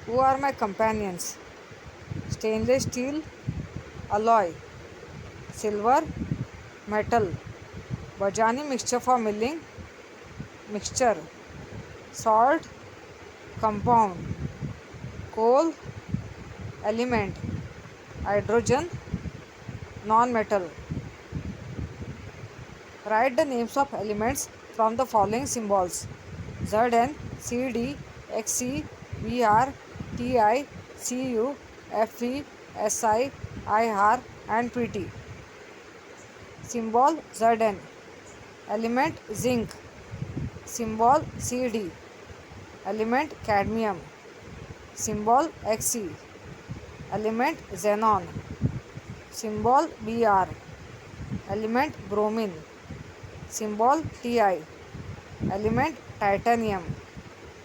Who are my companions? Stainless steel, alloy, silver, metal, Bajani mixture for milling, mixture, salt, compound, coal, element, hydrogen, non-metal. Write the names of elements from the following symbols: Zn, Cd, Xc, Vr, Ti, Cu, Fe, Si, Ir, and Pt. Symbol Zn. Element zinc. Symbol Cd. Element cadmium. Symbol Xc. Element xenon. Symbol Br. Element bromine. Symbol Ti. Element titanium.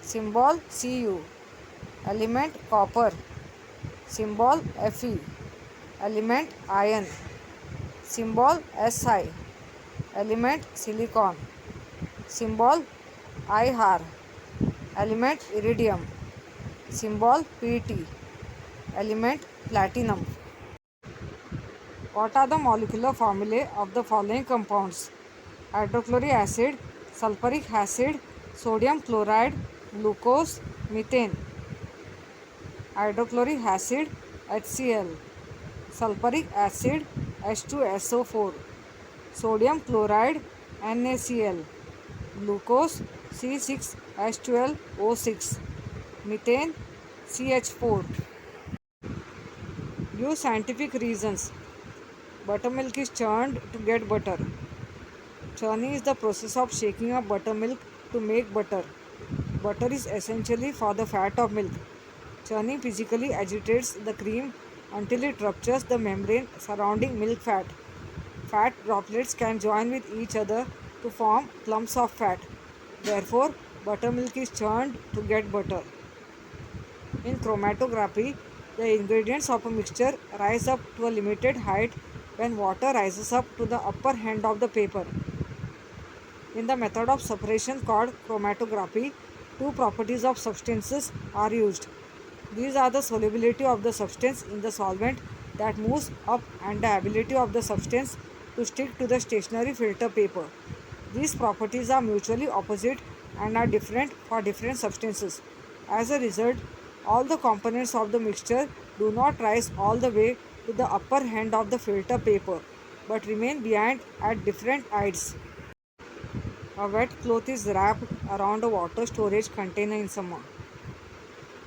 Symbol Cu. Element copper. Symbol Fe. Element iron. Symbol Si. Element silicon. Symbol Ir. Element iridium. Symbol Pt. Element platinum. What are the molecular formulae of the following compounds? Hydrochloric acid, sulfuric acid, sodium chloride, glucose, methane. Hydrochloric acid HCl, sulfuric acid H2SO4, sodium chloride NaCl, glucose C6H12O6, methane CH4. Give scientific reasons. Buttermilk is churned to get butter. Churning is the process of shaking up buttermilk to make butter. Butter is essentially for the fat of milk. Churning physically agitates the cream until it ruptures the membrane surrounding milk fat. Fat droplets can join with each other to form clumps of fat. Therefore, buttermilk is churned to get butter. In chromatography, the ingredients of a mixture rise up to a limited height when water rises up to the upper end of the paper. In the method of separation called chromatography, two properties of substances are used. These are the solubility of the substance in the solvent that moves up and the ability of the substance to stick to the stationary filter paper. These properties are mutually opposite and are different for different substances. As a result, all the components of the mixture do not rise all the way to the upper end of the filter paper but remain behind at different heights. A wet cloth is wrapped around a water storage container in summer.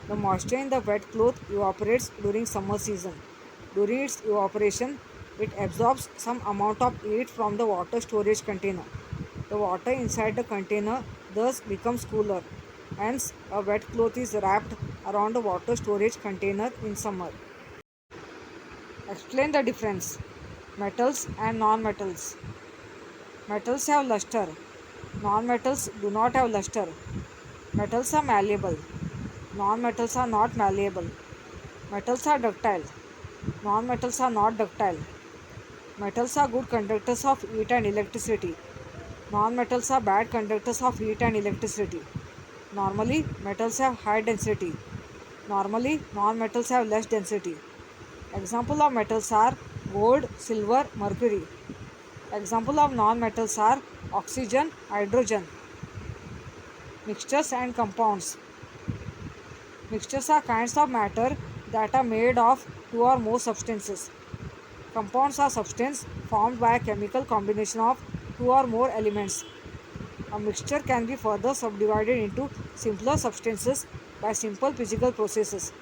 The moisture in the wet cloth evaporates during summer season. During its evaporation, it absorbs some amount of heat from the water storage container. The water inside the container thus becomes cooler. Hence, a wet cloth is wrapped around a water storage container in summer. Explain the difference. Metals and non-metals. Metals have luster. Non-metals do not have luster. Metals are malleable. Non-metals are not malleable. Metals are ductile. Non-metals are not ductile. Metals are good conductors of heat and electricity. Non-metals are bad conductors of heat and electricity. Normally, metals have high density. Normally, non-metals have less density. Example of metals are gold, silver, mercury. Example of non-metals are oxygen, hydrogen. Mixtures and compounds. Mixtures are kinds of matter that are made of two or more substances. Compounds are substances formed by a chemical combination of two or more elements. A mixture can be further subdivided into simpler substances by simple physical processes.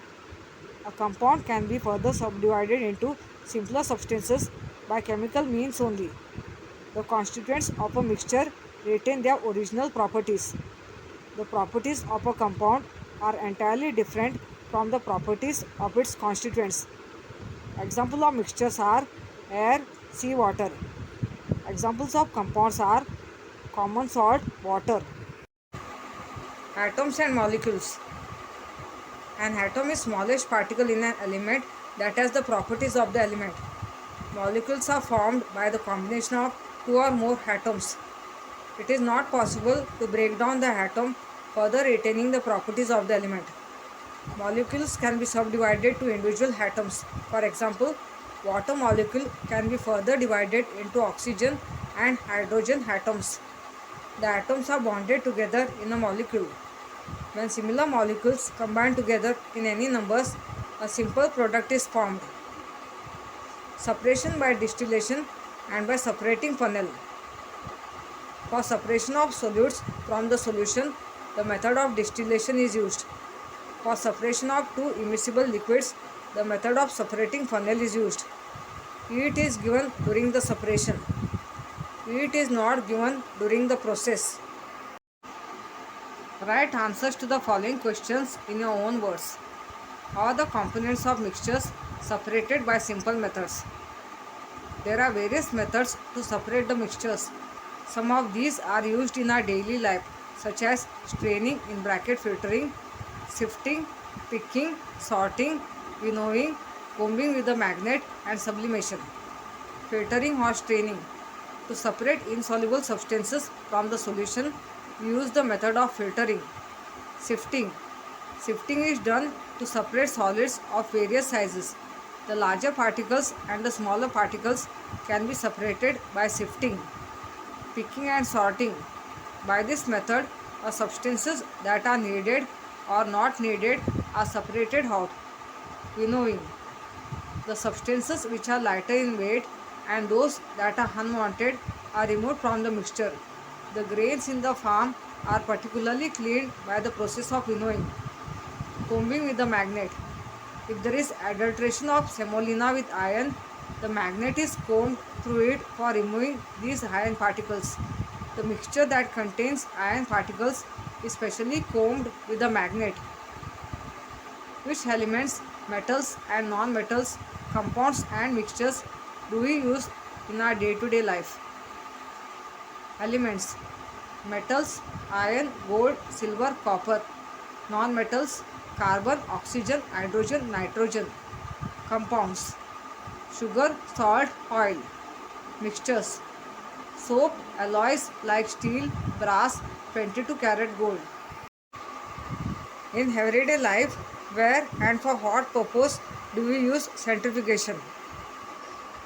A compound can be further subdivided into simpler substances by chemical means only. The constituents of a mixture retain their original properties. The properties of a compound are entirely different from the properties of its constituents. Examples of mixtures are air, sea water. Examples of compounds are common salt, water. Atoms and molecules. An atom is smallest particle in an element that has the properties of the element. Molecules are formed by the combination of two or more atoms. It is not possible to break down the atom further retaining the properties of the element. Molecules can be subdivided to individual atoms. For example, water molecule can be further divided into oxygen and hydrogen atoms. The atoms are bonded together in a molecule. When similar molecules combine together in any numbers, a simple product is formed. Separation by distillation and by separating funnel. For separation of solutes from the solution, the method of distillation is used. For separation of two immiscible liquids, the method of separating funnel is used. Heat is given during the separation. Heat is not given during the process. Write answers to the following questions in your own words. How are the components of mixtures separated by simple methods? There are various methods to separate the mixtures. Some of these are used in our daily life, such as straining in bracket filtering, sifting, picking, sorting, winnowing, combing with a magnet, and sublimation. Filtering or straining. To separate insoluble substances from the solution, we use the method of filtering. Sifting. Sifting is done to separate solids of various sizes. The larger particles and the smaller particles can be separated by sifting. Picking and sorting. By this method, substances that are needed or not needed are separated out. Winnowing. The substances which are lighter in weight and those that are unwanted are removed from the mixture. The grains in the farm are particularly cleaned by the process of winnowing. Combing with the magnet. If there is adulteration of semolina with iron, the magnet is combed through it for removing these iron particles. The mixture that contains iron particles is specially combed with the magnet. Which elements, metals and non-metals, compounds and mixtures do we use in our day-to-day life? Elements: metals, iron, gold, silver, copper. Non-metals: carbon, oxygen, hydrogen, nitrogen. Compounds: sugar, salt, oil. Mixtures: soap, alloys like steel, brass, 22 karat gold. In everyday life, where and for what purpose do we use centrifugation?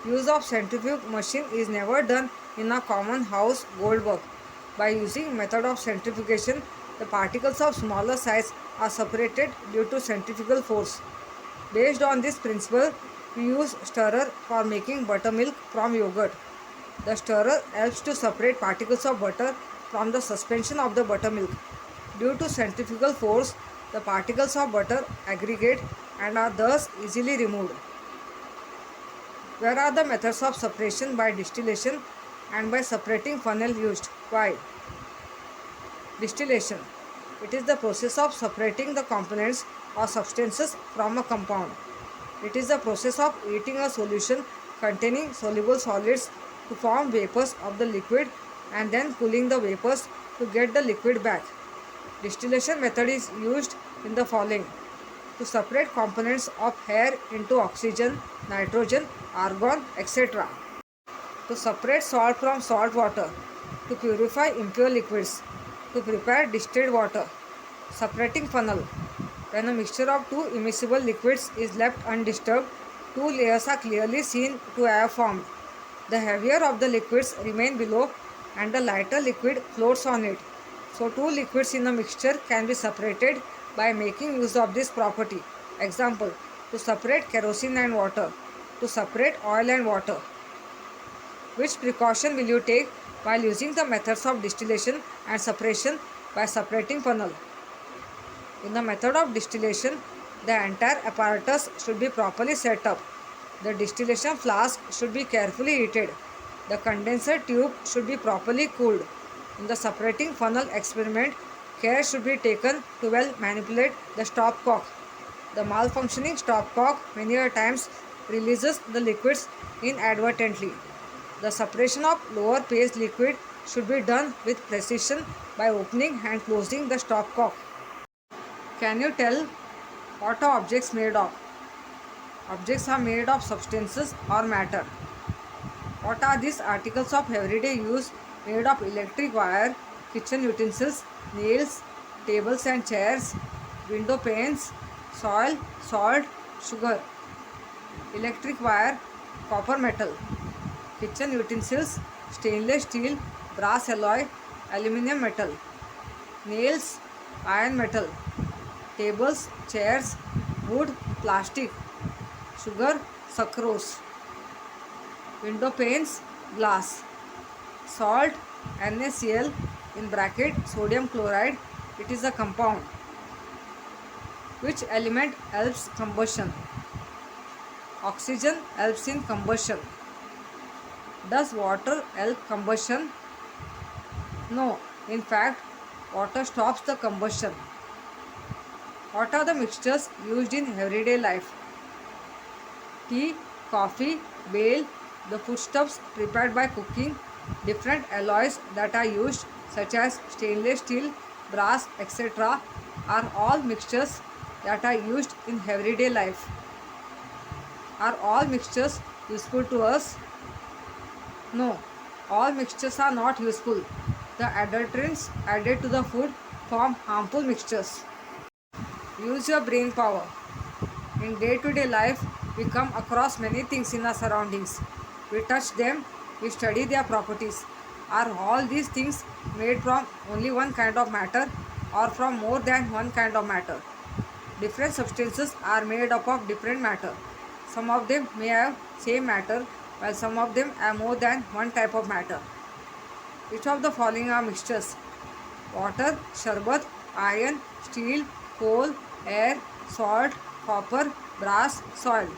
Use of centrifuge machine is never done in a common house gold work. By using method of centrifugation, the particles of smaller size are separated due to centrifugal force. Based on this principle, we use stirrer for making buttermilk from yogurt. The stirrer helps to separate particles of butter from the suspension of the buttermilk. Due to centrifugal force, the particles of butter aggregate and are thus easily removed. Where are the methods of separation by distillation and by separating funnel used? Why? Distillation. It is the process of separating the components or substances from a compound. It is the process of heating a solution containing soluble solids to form vapors of the liquid and then cooling the vapors to get the liquid back. Distillation method is used in the following: to separate components of air into oxygen, nitrogen, argon, etc. To separate salt from salt water, to purify impure liquids, to prepare distilled water. Separating funnel. When a mixture of two immiscible liquids is left undisturbed, two layers are clearly seen to have formed. The heavier of the liquids remain below and the lighter liquid floats on it. So two liquids in a mixture can be separated by making use of this property. Example: to separate kerosene and water, to separate oil and water. Which precaution will you take while using the methods of distillation and separation by separating funnel? In the method of distillation, the entire apparatus should be properly set up. The distillation flask should be carefully heated. The condenser tube should be properly cooled. In the separating funnel experiment, care should be taken to well manipulate the stopcock. The malfunctioning stopcock many a times releases the liquids inadvertently. The separation of lower phase liquid should be done with precision by opening and closing the stopcock. Can you tell what are objects made of? Objects are made of substances or matter. What are these articles of everyday use made of electric wire, kitchen utensils, nails, tables and chairs, window panes, soil, salt, sugar, electric wire, copper metal, kitchen utensils, stainless steel, brass alloy, aluminum metal, nails, iron metal, tables, chairs, wood, plastic, sugar, sucrose, window panes, glass, salt, NaCl in bracket sodium chloride. It is a compound. Which element helps combustion? Oxygen helps in combustion. Does water help combustion? No. In fact, water stops the combustion. What are the mixtures used in everyday life? Tea, coffee, bale, the foodstuffs prepared by cooking, different alloys that are used such as stainless steel, brass, etc. are all mixtures that are used in everyday life. Are all mixtures useful to us? No, all mixtures are not useful. The adulterants added to the food form harmful mixtures. Use your brain power. In day-to-day life, we come across many things in our surroundings. We touch them, we study their properties. Are all these things made from only one kind of matter or from more than one kind of matter? Different substances are made up of different matter. Some of them may have same matter while some of them have more than one type of matter. Which of the following are mixtures? Water, sharbat, iron, steel, coal, air, salt, copper, brass, soil.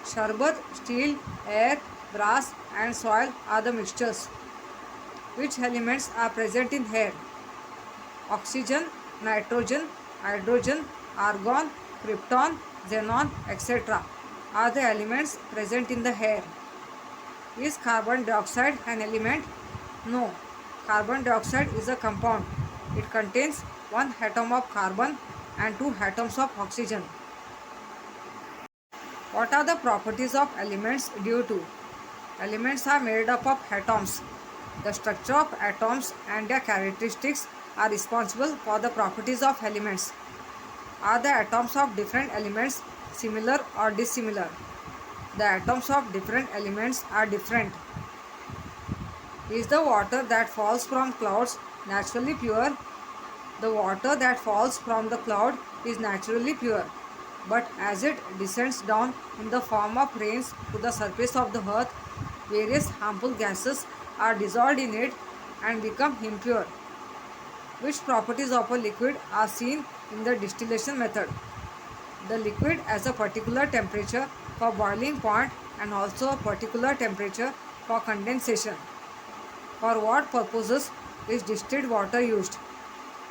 Sharbat, steel, air, brass and soil are the mixtures. Which elements are present in air? Oxygen, nitrogen, hydrogen, argon, krypton, xenon, etc. are the elements present in the air. Is carbon dioxide an element? No. Carbon dioxide is a compound. It contains one atom of carbon and two atoms of oxygen. What are the properties of elements due to? Elements are made up of atoms. The structure of atoms and their characteristics are responsible for the properties of elements. Are the atoms of different elements similar or dissimilar? The atoms of different elements are different. Is the water that falls from clouds naturally pure? The water that falls from the cloud is naturally pure, but as it descends down in the form of rains to the surface of the earth, various harmful gases are dissolved in it and become impure. Which properties of a liquid are seen in the distillation method? The liquid has a particular temperature for boiling point and also a particular temperature for condensation. For what purposes is distilled water used?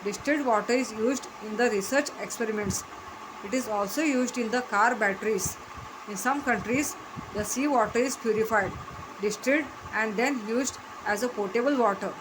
Distilled water is used in the research experiments. It is also used in the car batteries. In some countries, the sea water is purified, distilled and then used as a potable water.